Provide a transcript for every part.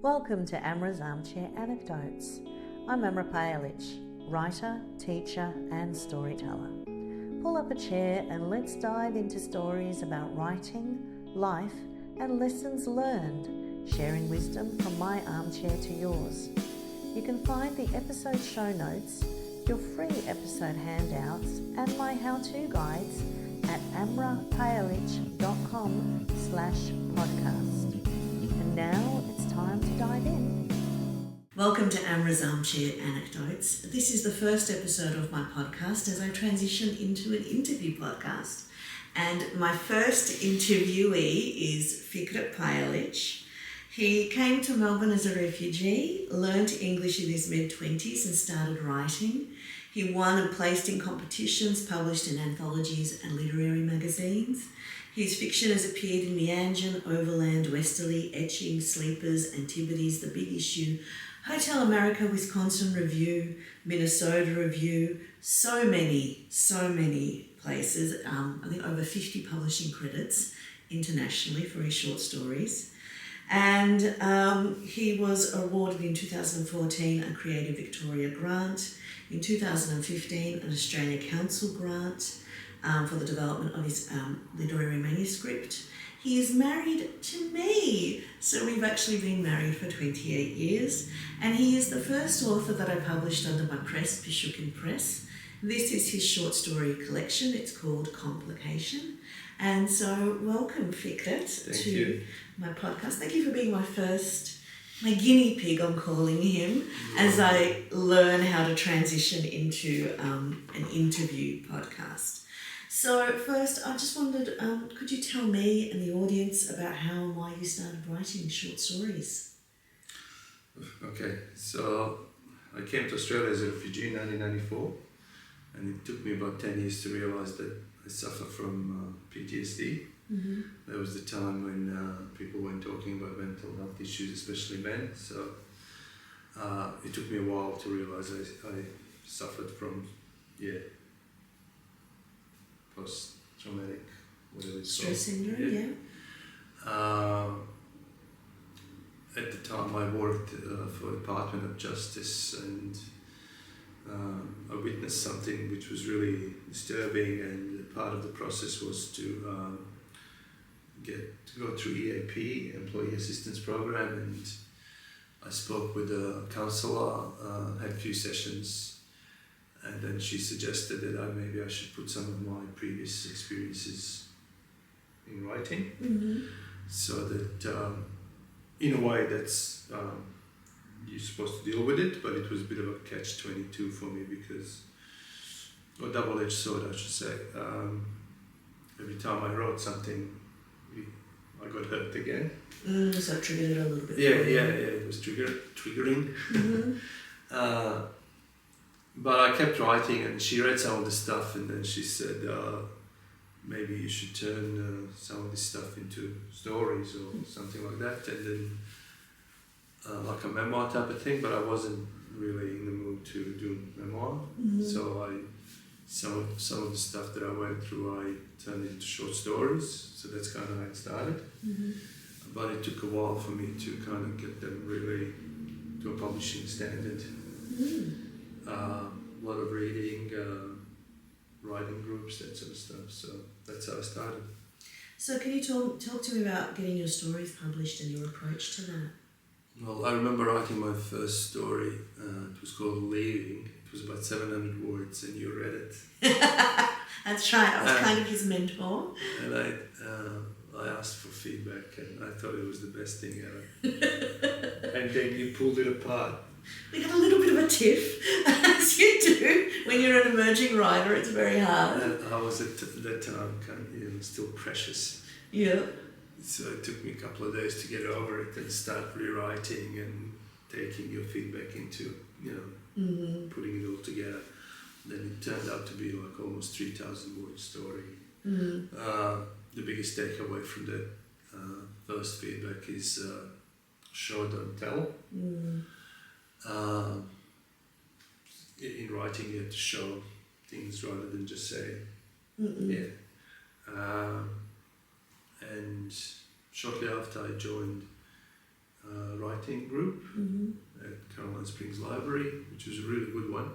Welcome to Amra's Armchair Anecdotes. I'm Amra Pajalic, writer, teacher and storyteller. Pull up a chair and let's dive into stories about writing, life and lessons learned, sharing wisdom from my armchair to yours. You can find the episode show notes, your free episode handouts and my how-to guides at amrapajalic.com/podcast. And now it's time to dive in. Welcome to Amra's Armchair Anecdotes. This is the first episode of my podcast as I transition into an interview podcast. And my first interviewee is Fikret Pajalic. He came to Melbourne as a refugee, learnt English in his mid-20s and started writing. He won and placed in competitions, published in anthologies and literary magazines. His fiction has appeared in Meanjin, Overland, Westerly, Etching, Sleepers, Antipodes, The Big Issue, Hotel America, Wisconsin Review, Minnesota Review, so many places. I think over 50 publishing credits internationally for his short stories. And he was awarded in 2014 a Creative Victoria grant, in 2015 an Australia Council grant for the development of his literary manuscript. He is married to me, so we've actually been married for 28 years, and he is the first author that I published under my press, Fikret Press. This is his short story collection. It's called Complication. And so welcome, Fikret, to my podcast. Thank you for being my guinea pig, I'm calling him, as I learn how to transition into an interview podcast. So first, I just wondered, could you tell me and the audience about how and why you started writing short stories? Okay, so I came to Australia as a refugee in 1994, and it took me about 10 years to realise that I suffer from PTSD. Mm-hmm. That was the time when people weren't talking about mental health issues, especially men. So it took me a while to realise I suffered from, post-traumatic, whatever it's called. Stress syndrome, yeah. At the time I worked for the Department of Justice, and I witnessed something which was really disturbing, and part of the process was to go through EAP, Employee Assistance Program, and I spoke with a counsellor, had a few sessions, and then she suggested that maybe I should put some of my previous experiences in writing, so that in a way that's you're supposed to deal with it, but it was a bit of a catch-22 for me because, or double-edged sword I should say. Every time I wrote something, I got hurt again. So it triggered it a little bit. Yeah, it was triggering. Mm-hmm. But I kept writing, and she read some of the stuff, and then she said, maybe you should turn some of this stuff into stories or something like that, and then like a memoir type of thing, but I wasn't really in the mood to do memoir. Mm-hmm. So some of the stuff that I went through, I turned into short stories, so that's kind of how it started. Mm-hmm. But it took a while for me to kind of get them really to a publishing standard. Mm-hmm. A lot of reading, writing groups, that sort of stuff. So that's how I started. So can you talk to me about getting your stories published and your approach to that? Well, I remember writing my first story. It was called Leaving. It was about 700 words, and you read it. That's right. I was kind of his mentor. And I asked for feedback, and I thought it was the best thing ever. And then you pulled it apart. We had a little bit of a tiff, as you do. When you're an emerging writer, it's very hard. And I was at that time still precious. Yeah. So it took me a couple of days to get over it and start rewriting and taking your feedback into, putting it all together. Then it turned out to be like almost 3,000 word story. Mm-hmm. The biggest takeaway from that first feedback is show, don't tell. Mm. In writing, you have to show things rather than just say, and shortly after I joined writing writing group at Caroline Springs Library, which was a really good one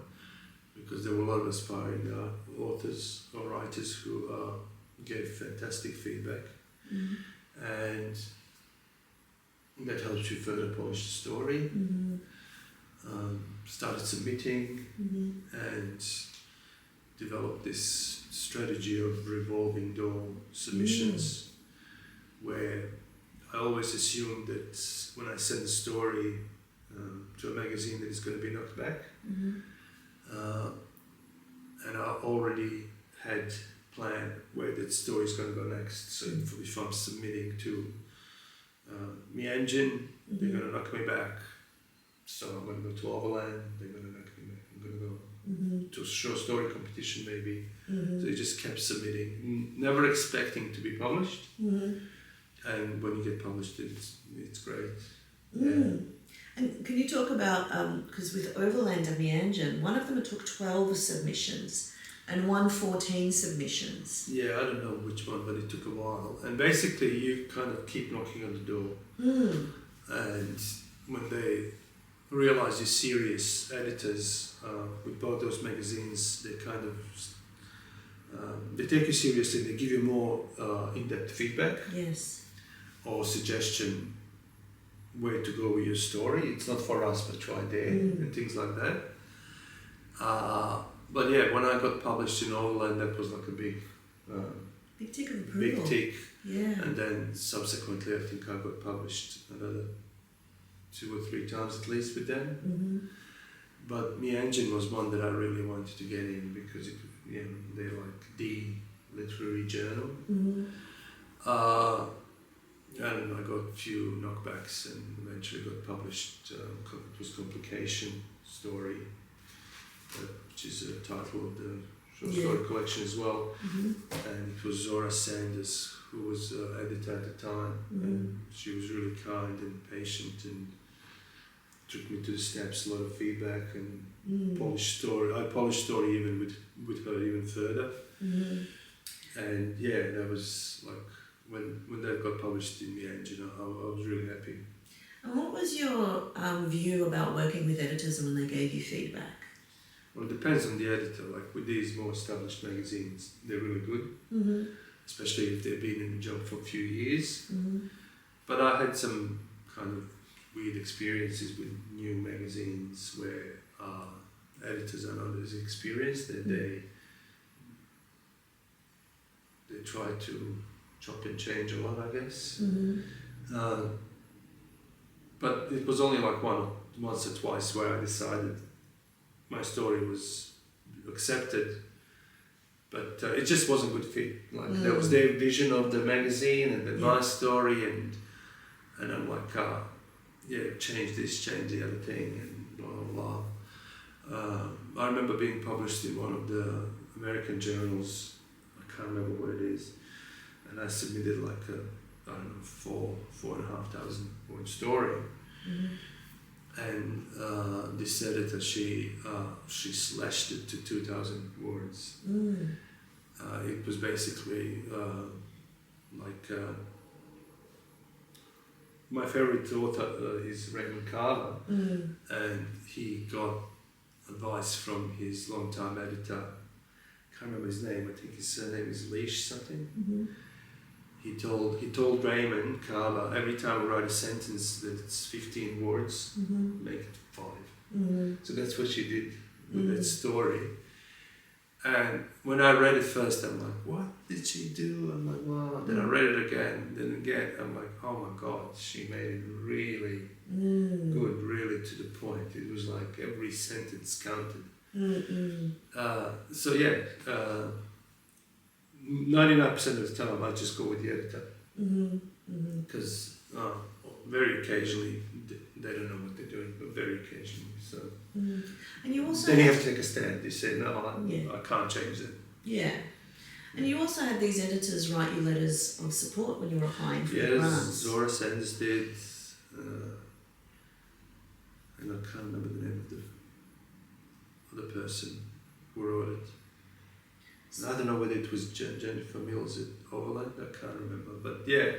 because there were a lot of aspiring authors or writers who gave fantastic feedback, and that helps you further polish the story. Started submitting and developed this strategy of revolving door submissions, where I always assume that when I send a story to a magazine that it's going to be knocked back, and I already had planned where that story is going to go next. So if I'm submitting to Meanjin, they're going to knock me back. So I'm going to go to Overland, they're going to knock me back. I'm going to go to a short story competition maybe. So you just kept submitting, never expecting to be published. And when you get published, it's great. And can you talk about, because with Overland and Meanjin, one of them took 12 submissions and one 14 submissions. Yeah, I don't know which one, but it took a while. And basically you kind of keep knocking on the door. And when they realize you're serious, editors with both those magazines, they kind of, they take you seriously, they give you more in-depth feedback. Yes. Or suggestion where to go with your story. It's not for us, but try there, and things like that. But yeah, when I got published in Overland, that was like a big tick of approval. Big tick. Yeah. And then subsequently, I think I got published another 2 or 3 times at least with them. But Meanjin was one that I really wanted to get in because they're like the literary journal. And I got a few knockbacks and eventually got published. It was Complication story, which is a title of the short story collection as well. And it was Zora Sanders who was editor at the time. And she was really kind and patient and took me to the steps, a lot of feedback and polished story. I polished story even with her even further. And yeah, that was like, when that got published in Meanjin, I was really happy. And what was your view about working with editors when they gave you feedback? Well, it depends on the editor. Like with these more established magazines, they're really good, especially if they've been in the job for a few years. But I had some kind of weird experiences with new magazines where editors are not as experienced, that they try to chop and change a lot, I guess. But it was only like once or twice where I decided my story was accepted, but it just wasn't good fit. Like that was their vision of the magazine and my story, and I'm like, change this, change the other thing, and blah blah blah. I remember being published in one of the American journals. I can't remember what it is. And I submitted like a, 4,500 word story. And this editor, she slashed it to 2,000 words. It was basically my favorite author is Raymond Carver, and he got advice from his longtime editor. I can't remember his name. I think his surname is Leash something. He told Raymond Carver, every time we write a sentence that it's 15 words, make it 5. So that's what she did with that story. And when I read it first, I'm like, what did she do? I'm like, wow. Then I read it again, then again. I'm like, oh my God, she made it really good, really to the point. It was like every sentence counted. So yeah, 99% of the time I just go with the editor, because very occasionally they don't know what they're doing, but very occasionally. So and you also then you have to take a stand. You say no, I can't change it. Yeah, and you also had these editors write you letters of support when you were applying for the grants. Zora Sanders did, and I can't remember the name of the other person who wrote it. I don't know whether it was Jennifer Mills at Overland, I can't remember, but yeah.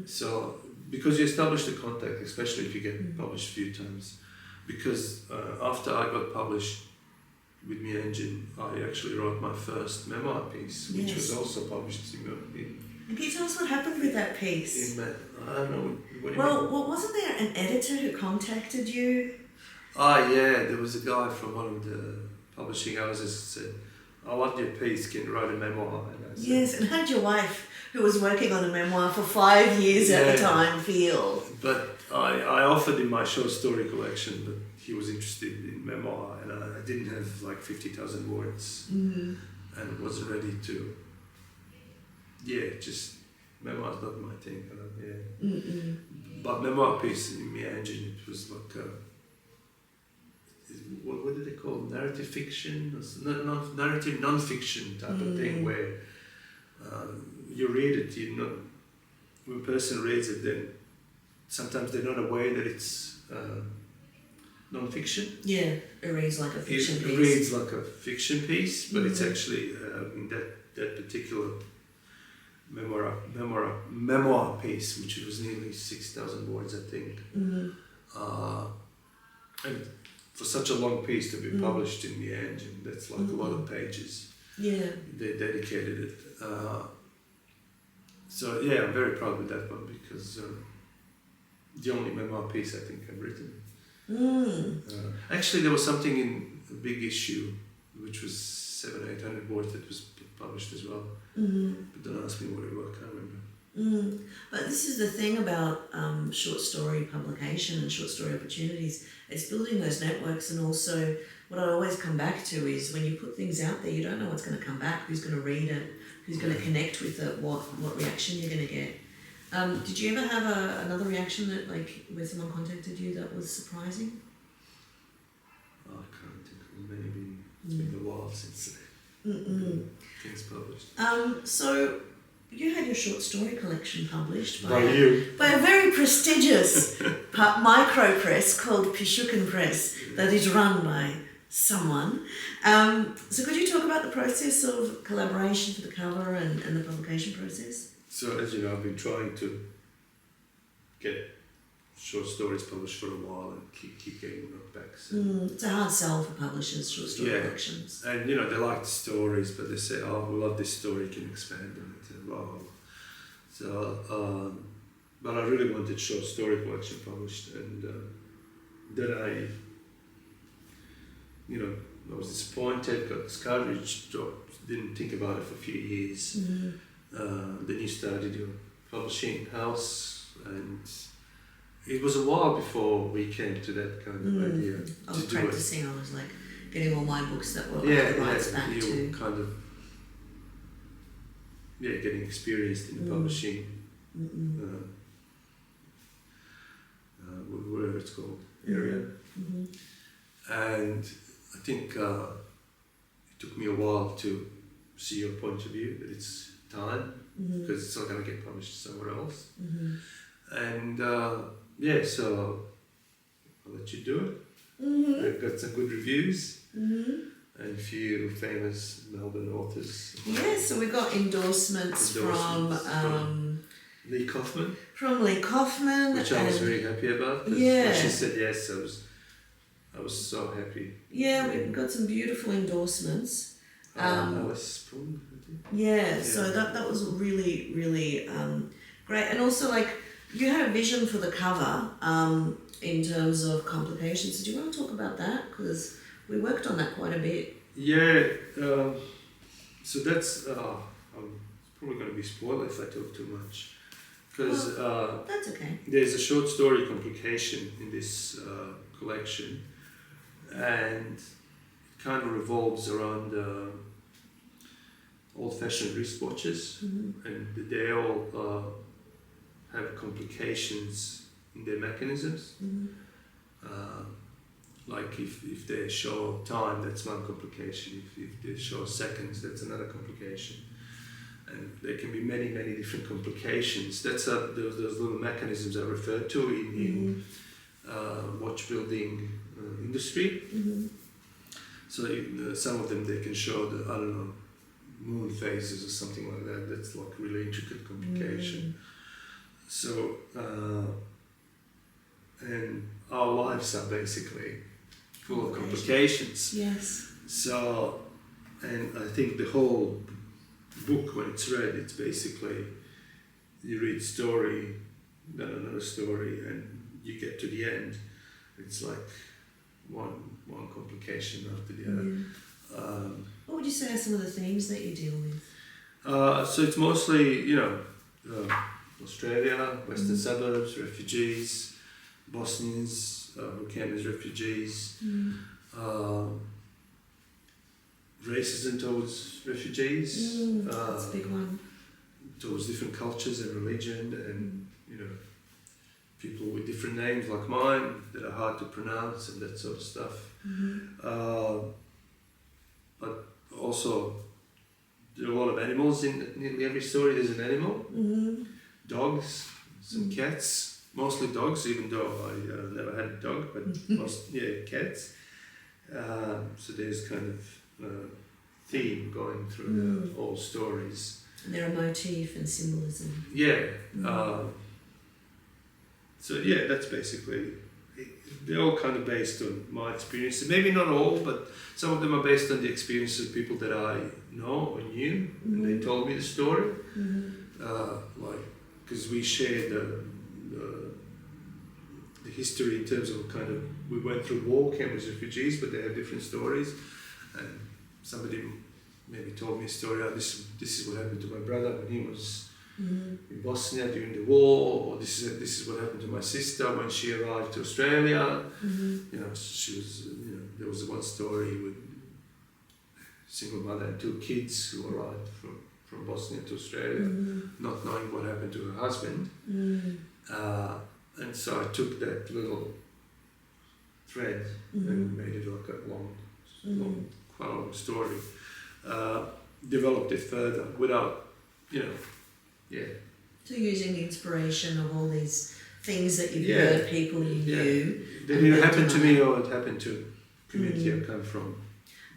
So because you establish the contact, especially if you get published a few times. Because after I got published with Meanjin, I actually wrote my first memoir piece, which was also published in Can you tell us what happened with that piece? I don't know. What do you mean? Well, wasn't there an editor who contacted you? Yeah, there was a guy from one of the publishing houses who said, I love your piece, can you write a memoir? And I said, Yes, and how did your wife, who was working on a memoir for 5 years at the time, feel? But I offered him my short story collection, but he was interested in memoir, and I didn't have like 50,000 words, and wasn't ready to. Just memoir's not my thing. But memoir piece in Meanjin, it was like what do they call it? Narrative fiction, narrative non-fiction type of thing, where you read it, when a person reads it, then sometimes they're not aware that it's non-fiction. Yeah, it reads like a fiction piece. It reads like a fiction piece, but it's actually in that particular memoir piece, which was nearly 6,000 words, I think. And for such a long piece to be published in the end, and that's like a lot of pages. Yeah. They dedicated it. So yeah, I'm very proud with that one, because the only memoir piece I think I've written. Actually, there was something in a big issue, which was 700-800 words, that was published as well. But don't ask me what it was, I can't remember. But this is the thing about short story publication and short story opportunities. It's building those networks, and also what I always come back to is when you put things out there, you don't know what's going to come back, who's going to read it, who's going to connect with it, what reaction you're going to get. Did you ever have another reaction that, like, where someone contacted you that was surprising? I can't think of it. Maybe it's been a while since things published. So you had your short story collection published by a very prestigious micro press called Pishukan Press that is run by someone. So could you talk about the process of collaboration for the cover and the publication process? So as you know, I've been trying to get short stories published for a while and keep getting knockbacks. It's a hard sell for publishers, short story collections. And they like the stories, but they say, oh, we love this story, can you expand on it? And blah, blah, blah. So, but I really wanted short story collection published, and then I was disappointed, got discouraged, didn't think about it for a few years. Then you started your publishing house, and it was a while before we came to that kind of idea. I was practicing, I was like getting all my books that were rights back to. Kind of getting experienced in the publishing, whatever it's called, area. And I think it took me a while to see your point of view, that it's time, because it's not going to get published somewhere else. And so I'll let you do it. I've got some good reviews and a few famous Melbourne authors. So we got endorsements from Lee Kaufman. From Lee Kaufman. Which I was very happy about. When she said yes, I was so happy. Yeah, we got some beautiful endorsements. Alice Spoon, I think. So that was really, really great. And also, like, you had a vision for the cover in terms of complications. Do you want to talk about that? Because we worked on that quite a bit. So that's, I'm probably going to be spoiled if I talk too much. Because that's okay. There's a short story Complication in this collection, and it kind of revolves around old-fashioned wristwatches, and they all have complications in their mechanisms. Like if they show time, that's one complication. If they show seconds, that's another complication. And there can be many, many different complications. That's those little mechanisms are referred to in watch building industry. So some of them, they can show the, moon phases or something like that. That's like really intricate complication. So, and our lives are basically full of complications. Yes. So, and I think the whole book, when it's read, it's basically you read story, then another story, and you get to the end. It's like one complication after the other. What would you say are some of the themes that you deal with? So it's mostly, Australia, Western suburbs, refugees, Bosnians who came as refugees, racism towards refugees, That's a big one. towards different cultures and religion, and people with different names like mine that are hard to pronounce and that sort of stuff. But also, there are a lot of animals in every story. There's an animal, dogs, some cats, mostly dogs, even though I never had a dog, but cats. So there's kind of theme going through all stories. And there are motif and symbolism. Yeah. That's basically. They're all kind of based on my experiences. Maybe not all, but some of them are based on the experiences of people that I know or knew, and they told me the story. Because we shared the history in terms of kind of, we went through war, came as refugees, but they have different stories. And somebody maybe told me a story, this is what happened to my brother when he was in Bosnia during the war, or this is what happened to my sister when she arrived to Australia. She was, there was one story with a single mother and 2 kids who arrived from Bosnia to Australia, not knowing what happened to her husband. And so I took that little thread and made it like a quite a long story. Developed it further without, So using the inspiration of all these things that you've heard, people you knew. They either happened to me or it happened to community I come from.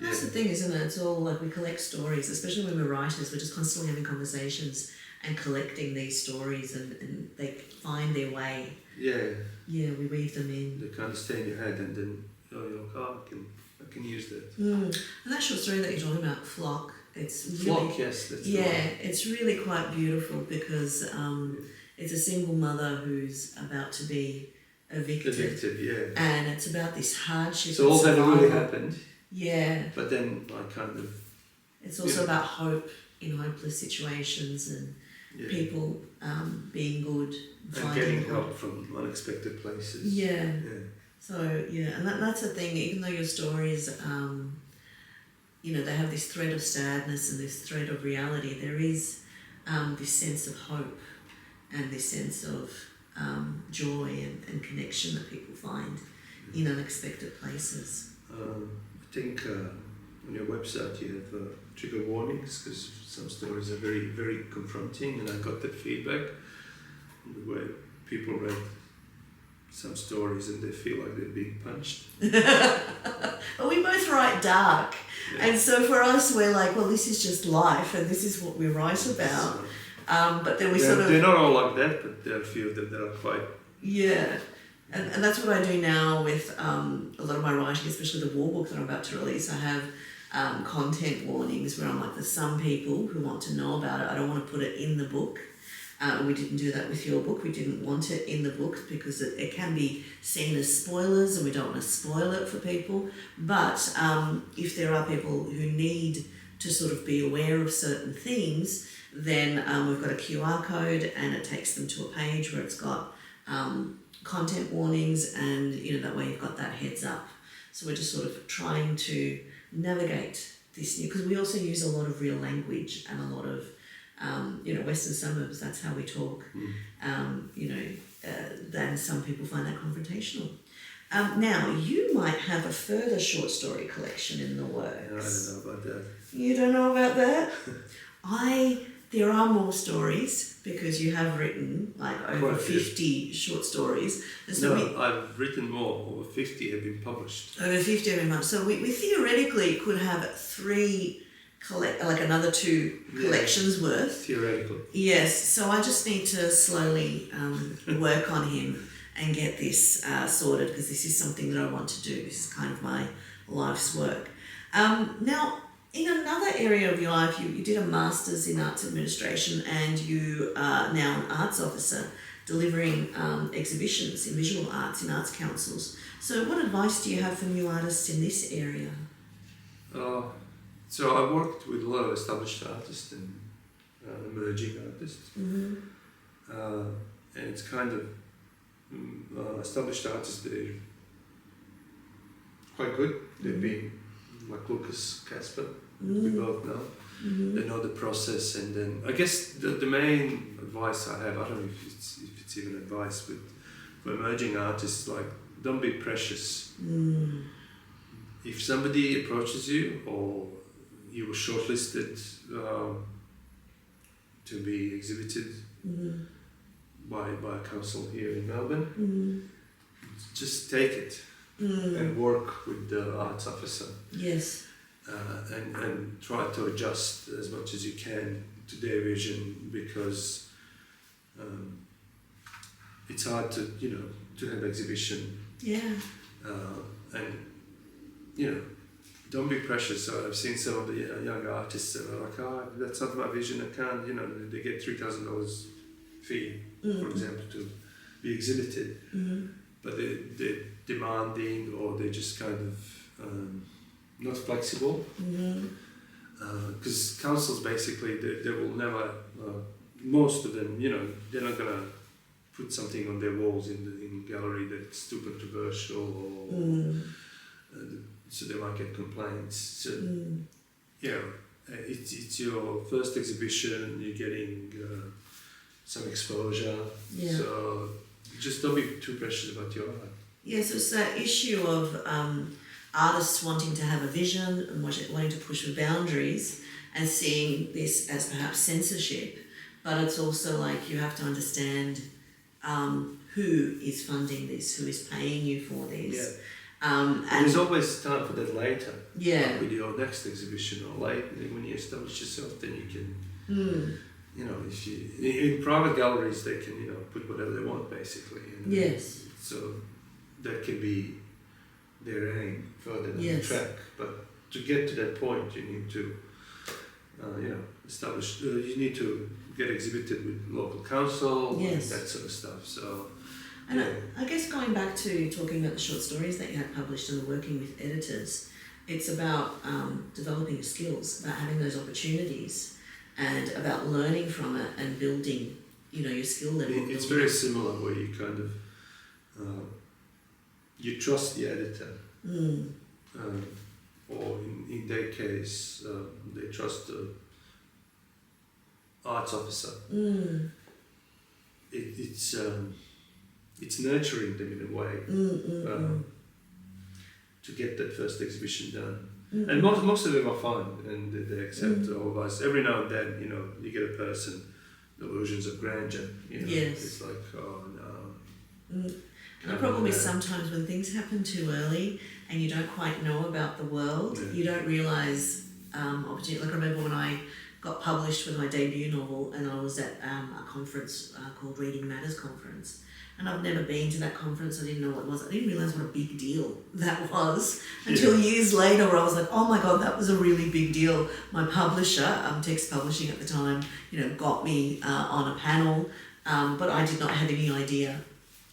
That's the thing, isn't it? It's all like we collect stories, especially when we're writers. We're just constantly having conversations and collecting these stories, and they find their way. Yeah, we weave them in. They kind of stay in your head, and then you're like, I can use that. And that short story that you're talking about, Flock, it's really, Flock, yes, that's it's really quite beautiful because it's a single mother who's about to be evicted, and it's about this hardship. So all that really happened. Yeah. But then I kind of. It's also about hope in hopeless situations and people being good. And getting help from unexpected places. Yeah. So, and that's the thing, even though your stories, they have this thread of sadness and this thread of reality, there is this sense of hope and this sense of joy and connection that people find in unexpected places. I think on your website you have trigger warnings because some stories are very, very confronting, and I got that feedback the way people read some stories and they feel like they're being punched. Well, we both write dark, and so for us we're like, well, this is just life and this is what we write about. But then they're not all like that, but there are a few of them that are quite... And that's what I do now with a lot of my writing, especially the war book that I'm about to release. I have content warnings where I'm like, there's some people who want to know about it. I don't want to put it in the book. We didn't do that with your book. We didn't want it in the book because it can be seen as spoilers and we don't want to spoil it for people. But if there are people who need to sort of be aware of certain things, then we've got a QR code and it takes them to a page where it's got content warnings, and that way you've got that heads up. So we're just sort of trying to navigate this new, because we also use a lot of real language and a lot of Western suburbs, that's how we talk. Then some people find that confrontational. Now, you might have a further short story collection in the works. I don't know about that. You don't know about that? There are more stories because you have written like over 50 short stories. And so I've written more. Over 50 have been published. Over 50 every month. So we theoretically could have 3 like another 2 collections worth. Theoretically. Yes, so I just need to slowly work on him and get this sorted, because this is something that I want to do. This is kind of my life's work. Now, in another area of your life, you did a Master's in Arts Administration, and you are now an arts officer delivering exhibitions in visual arts in arts councils. So what advice do you have for new artists in this area? So I worked with a lot of established artists and emerging artists. Mm-hmm. And it's kind of established artists, they're quite good. They've been like Lucas Casper, we both know. Mm-hmm. They know the process, and then I guess the main advice I have, I don't know if it's even advice, but for emerging artists, like, don't be precious. Mm. If somebody approaches you, or you were shortlisted to be exhibited by a council here in Melbourne, just take it and work with the arts officer. Yes. And try to adjust as much as you can to their vision, because it's hard to have exhibition. Yeah. And don't be precious. So I've seen some of the young artists that are like, that's not my vision. I can't. They get $3,000 fee, for example, to be exhibited, but they're demanding, or they're just kind of not flexible, because councils basically they will never, most of them, they're not gonna put something on their walls in gallery that's too controversial, or so they might get complaints. So it's your first exhibition, you're getting some exposure, so just don't be too precious about your art. Yes, it's that issue of artists wanting to have a vision and wanting to push the boundaries, and seeing this as perhaps censorship, but it's also like you have to understand who is funding this, who is paying you for this. And there's always time for that later. Yeah. Like with your next exhibition, or late when you establish yourself, then you can, if you in private galleries, they can put whatever they want basically. Yes. So that can be their aim further down the track, but to get to that point, you need to, establish. You need to get exhibited with local council, and that sort of stuff. So, and I guess going back to talking about the short stories that you had published and working with editors, it's about developing your skills, about having those opportunities, and about learning from it and building, your skill level. It's very similar, where you kind of you trust the editor, or in their case, they trust the arts officer. It's nurturing them in a way to get that first exhibition done. And most of them are fine, and they accept all of us. Every now and then, you get a person, illusions of grandeur. It's like, oh no. And the problem is sometimes when things happen too early and you don't quite know about the world, you don't realise opportunity. Like I remember when I got published with my debut novel, and I was at a conference called Reading Matters Conference, and I've never been to that conference. I didn't know what it was. I didn't realise what a big deal that was until years later, where I was like, oh my God, that was a really big deal. My publisher, Text Publishing at the time, got me on a panel, but I did not have any idea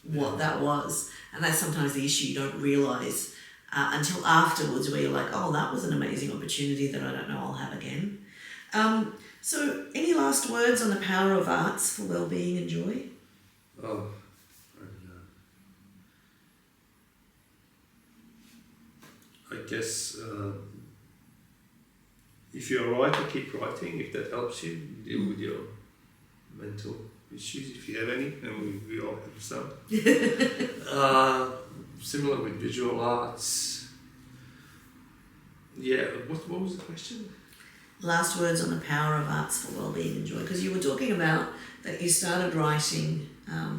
what that was. And that's sometimes the issue. You don't realise until afterwards, where you're like, oh, that was an amazing opportunity that I don't know I'll have again. So any last words on the power of arts for well-being and joy? Oh, I don't know. I guess if you're a writer, keep writing, if that helps you deal with your mental issues, if you have any, and we all have some. Similar with visual arts. Yeah, what was the question? Last words on the power of arts for well-being and joy, because you were talking about that you started writing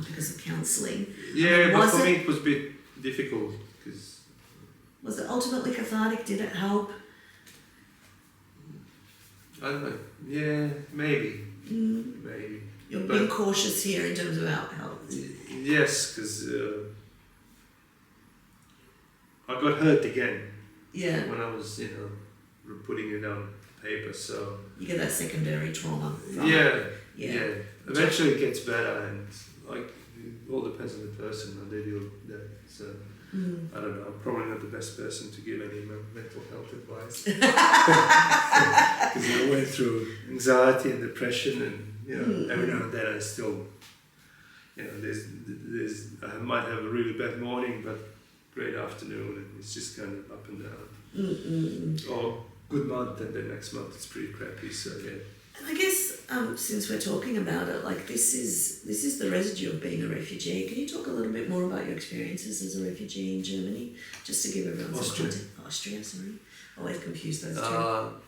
because of counselling. Yeah, but for me it was a bit difficult, because... Was it ultimately cathartic? Did it help? I don't know. Yeah, maybe. Maybe. You're being cautious here in terms of our health. Yes, because I got hurt again. Yeah. When I was, putting it on paper, so... You get that secondary trauma. Yeah. Eventually it gets better, and like it all depends on the person how they deal with that. So I don't know. I'm probably not the best person to give any mental health advice because I went through anxiety and depression, and every now and then I still, I might have a really bad morning, but great afternoon, and it's just kind of up and down. Or good month, and then next month it's pretty crappy. So yeah. And I guess since we're talking about it, like this is the residue of being a refugee. Can you talk a little bit more about your experiences as a refugee in Germany, just to give everyone some context? Austria, sorry. I always confuse those two.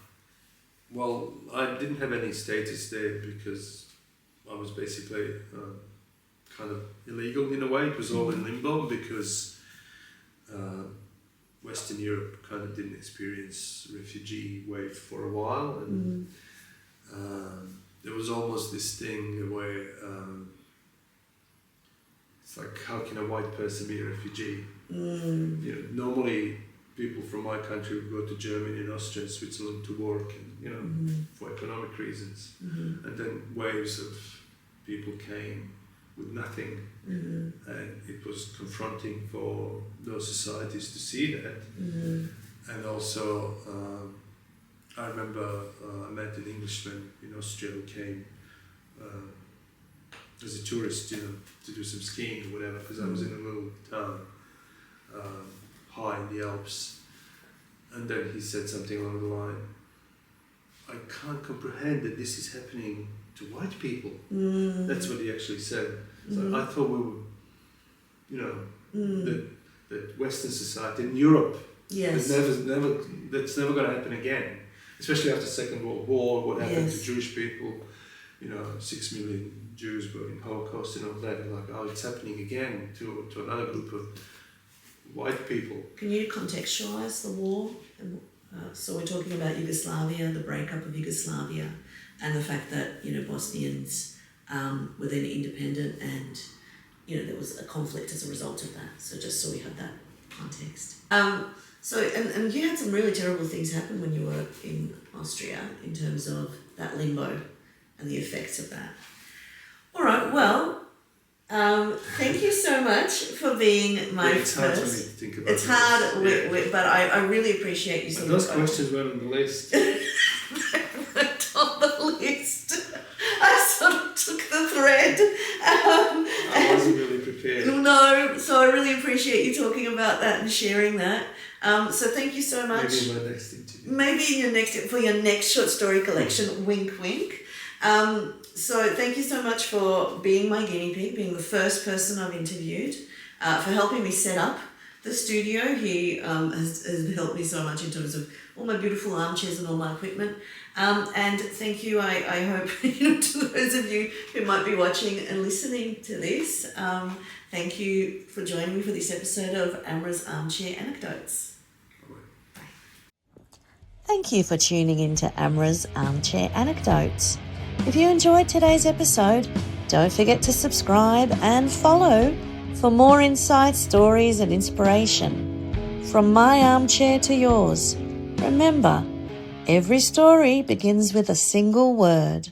Well, I didn't have any status there because I was basically kind of illegal in a way. It was all in limbo because Western Europe kind of didn't experience refugee wave for a while, and there was almost this thing where it's like, how can a white person be a refugee? Normally people from my country would go to Germany and Austria and Switzerland to work, and for economic reasons, and then waves of people came with nothing, and it was confronting for those societies to see that. And also I remember I met an Englishman in Austria who came as a tourist, to do some skiing or whatever, because I was in a little town high in the Alps. And then he said something along the line, I can't comprehend that this is happening to white people. That's what he actually said. So I thought we were, that Western society in Europe, that's never going to happen again. Especially after the Second World War, what happened to Jewish people, 6 million Jews were in Holocaust and all that, and like, oh, it's happening again to another group of white people. Can you contextualise the war? So we're talking about Yugoslavia, the breakup of Yugoslavia, and the fact that, Bosnians were then independent, and, there was a conflict as a result of that. So just so we have that context. So, and you had some really terrible things happen when you were in Austria in terms of that limbo and the effects of that. All right, well, thank you so much for being my it's first. Hard for me to think about it's hard, but I really appreciate you. But those questions weren't on the list. They weren't on the list. I sort of took the thread. I wasn't really prepared. No, so I really appreciate you talking about that and sharing that. So thank you so much. Maybe in my next interview. Maybe for your next short story collection, wink wink. So thank you so much for being my guinea pig, being the first person I've interviewed, for helping me set up the studio. He has helped me so much in terms of all my beautiful armchairs and all my equipment. And thank you, I hope, to those of you who might be watching and listening to this, thank you for joining me for this episode of Amra's Armchair Anecdotes. Bye. Thank you for tuning in to Amra's Armchair Anecdotes. If you enjoyed today's episode, don't forget to subscribe and follow for more insights, stories and inspiration. From my armchair to yours, remember, every story begins with a single word.